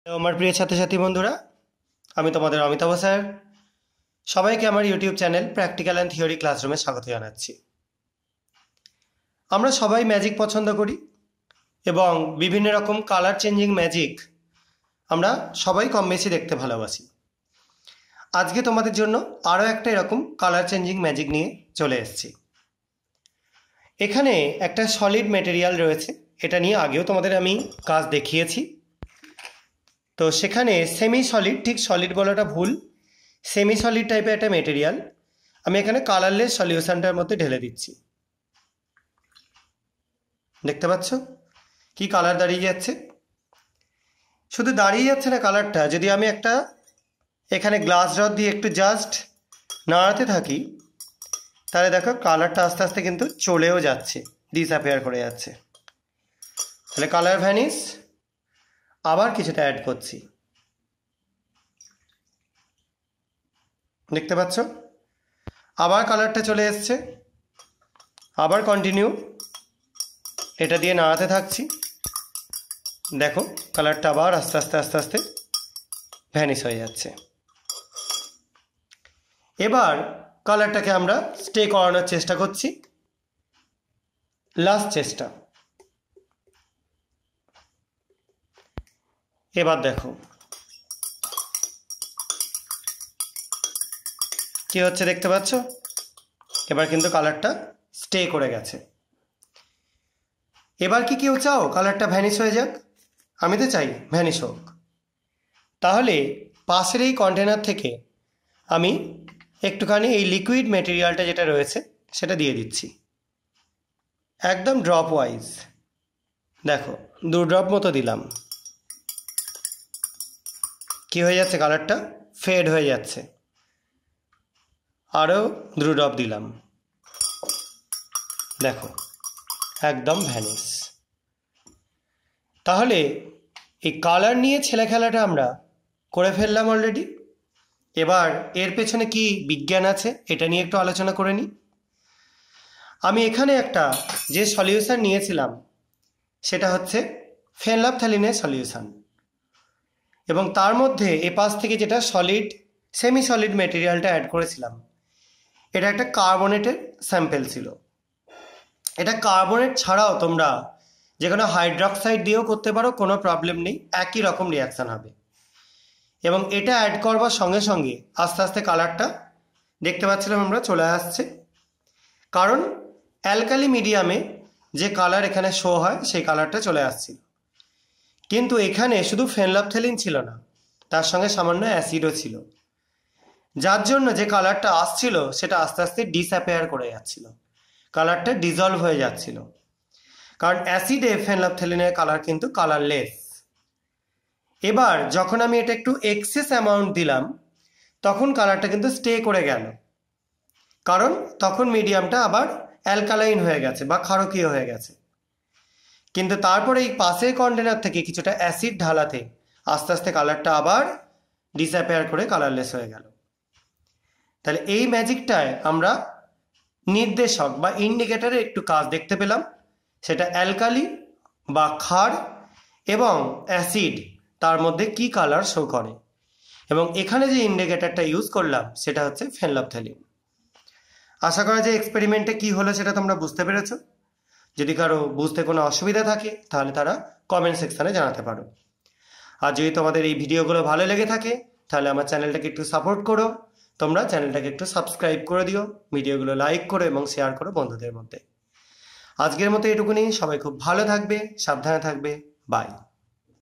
আমার প্রিয় ছাত্রছাত্রী বন্ধুরা, আমি তোমাদের অমিতাভ স্যার। সবাইকে আমার YouTube channel practical and theory ক্লাসরুমে স্বাগত জানাচ্ছি। আমরা সবাই ম্যাজিক পছন্দ করি এবং বিভিন্ন রকম কালার চেঞ্জিং ম্যাজিক আমরা সবাই কম বেশি দেখতে ভালোবাসি। আজকে তোমাদের জন্য আরও একটা এরকম কালার চেঞ্জিং ম্যাজিক নিয়ে চলে এসেছি। এখানে একটা সলিড মেটেরিয়াল রয়েছে, এটা নিয়ে আগেও তোমাদের আমি কাজ দেখিয়েছি। তো সেখানে সেমি সলিড, ঠিক সলিড বলাটা ভুল, সেমি সলিড টাইপের একটা মেটেরিয়াল আমি এখানে কালারলেস সলিউশনটার মধ্যে ঢেলে দিচ্ছি। দেখতে পাচ্ছ কি কালার দাঁড়িয়ে যাচ্ছে? শুধু দাঁড়িয়ে যাচ্ছে না কালারটা, যদি আমি একটা এখানে গ্লাস রড দিয়ে একটু জাস্ট নাড়াতে থাকি তাহলে দেখো কালারটা আস্তে আস্তে কিন্তু চলেও যাচ্ছে, ডিসঅ্যাপিয়ার করে যাচ্ছে। তাহলে কালার ভ্যানিশ, আবার কিছুটা অ্যাড করছি, দেখতে পাচ্ছ আবার কালারটা চলে এসছে। আবার কন্টিনিউ, এটা দিয়ে নাড়াতে থাকছি, দেখো কালারটা আবার আস্তে আস্তে আস্তে আস্তে ভ্যানিশ হয়ে যাচ্ছে। এবার কালারটাকে আমরা স্টে করানোর চেষ্টা করছি, লাস্ট চেষ্টা। এবার দেখো কি হচ্ছে, দেখতে পাচ্ছ এবার কিন্তু কালারটা স্টে করে গেছে। এবার কি কেউ চাও কালারটা ভ্যানিশ হয়ে যাক? আমি তো চাই ভ্যানিশ হোক। তাহলে পাশের এই কন্টেনার থেকে আমি একটুখানি এই লিকুইড মেটেরিয়ালটা যেটা রয়েছে সেটা দিয়ে দিচ্ছি, একদম ড্রপ ওয়াইজ। দেখো 2 ড্রপ মতো দিলাম, কি হয়ে যাচ্ছে, কালারটা ফেড হয়ে যাচ্ছে। আরও 2 ড্রপ দিলাম, দেখো একদম ভ্যানিশ। তাহলে এই কালার নিয়ে ছেলে খেলাটা আমরা করে ফেললাম অলরেডি। এবার এর পেছনে কি বিজ্ঞান আছে এটা নিয়ে একটু আলোচনা করে নিই। আমি এখানে একটা যে সলিউশন নিয়েছিলাম সেটা হচ্ছে ফেনলাফথ্যালিনের সলিউশন, এবং তার মধ্যে এপাশ থেকে যেটা সলিড সেমি সলিড মেটেরিয়ালটা অ্যাড করেছিলাম এটা একটা কার্বনেটের স্যাম্পেল ছিল। এটা কার্বনেট ছাড়াও তোমরা যে কোনো হাইড্রক্সাইড দিয়েও করতে পারো, কোনো প্রবলেম নেই, একই রকম রিয়াকশান হবে। এবং এটা অ্যাড করবার সঙ্গে সঙ্গে আস্তে আস্তে কালারটা দেখতে পাচ্ছিলাম আমরা চলে আসছে, কারণ অ্যালকালি মিডিয়ামে যে কালার এখানে শো হয় সেই কালারটা চলে আসছিল। কিন্তু এখানে শুধু ফেনলাফথ্যালিন ছিল না, তার সঙ্গে সামান্য অ্যাসিডও ছিল, যার জন্য যে কালারটা আসছিল সেটা আস্তে আস্তে ডিসঅ্যাপিয়ার করে যাচ্ছিল, কালারটা ডিজলভ হয়ে যাচ্ছিল। কারণ অ্যাসিডে ফেনলাফথ্যালিনের কালার কিন্তু কালারলেস। এবার যখন আমি এটা একটু এক্সেস অ্যামাউন্ট দিলাম তখন কালারটা কিন্তু স্টে করে গেল, কারণ তখন মিডিয়ামটা আবার অ্যালকালাইন হয়ে গেছে বা ক্ষারকীয় হয়ে গেছে। কিন্তু তারপরে এই পাশের কন্টেনার থেকে কিছুটা অ্যাসিড ঢালাতে আস্তে আস্তে কালারটা আবার ডিসঅ্যাপিয়ার করে কালারলেস হয়ে গেল। তাহলে এই ম্যাজিকটায় আমরা নির্দেশক বা ইন্ডিকেটরে একটু কাজ দেখতে পেলাম, সেটা অ্যালকালি বা ক্ষার এবং অ্যাসিড তার মধ্যে কি কালার শো করে। এবং এখানে যে ইন্ডিকেটরটা ইউজ করলাম সেটা হচ্ছে ফেনলাফথ্যালিন। আশা করা যায় এক্সপেরিমেন্টে কি হলো সেটা তোমরা বুঝতে পেরেছো। যদি কারো বুঝতে কোনো অসুবিধা থাকে তাহলে তারা কমেন্ট সেকশানে জানাতে পারো। আর যদি তোমাদের এই ভিডিওগুলো ভালো লেগে থাকে তাহলে আমার চ্যানেলটাকে একটু সাপোর্ট করো, তোমরা চ্যানেলটাকে একটু সাবস্ক্রাইব করে দিও, ভিডিওগুলো লাইক করো এবং শেয়ার করো বন্ধুদের মধ্যে। আজকের মতো এটুকুনি, সবাই খুব ভালো থাকবে, সাবধানে থাকবে, বাই।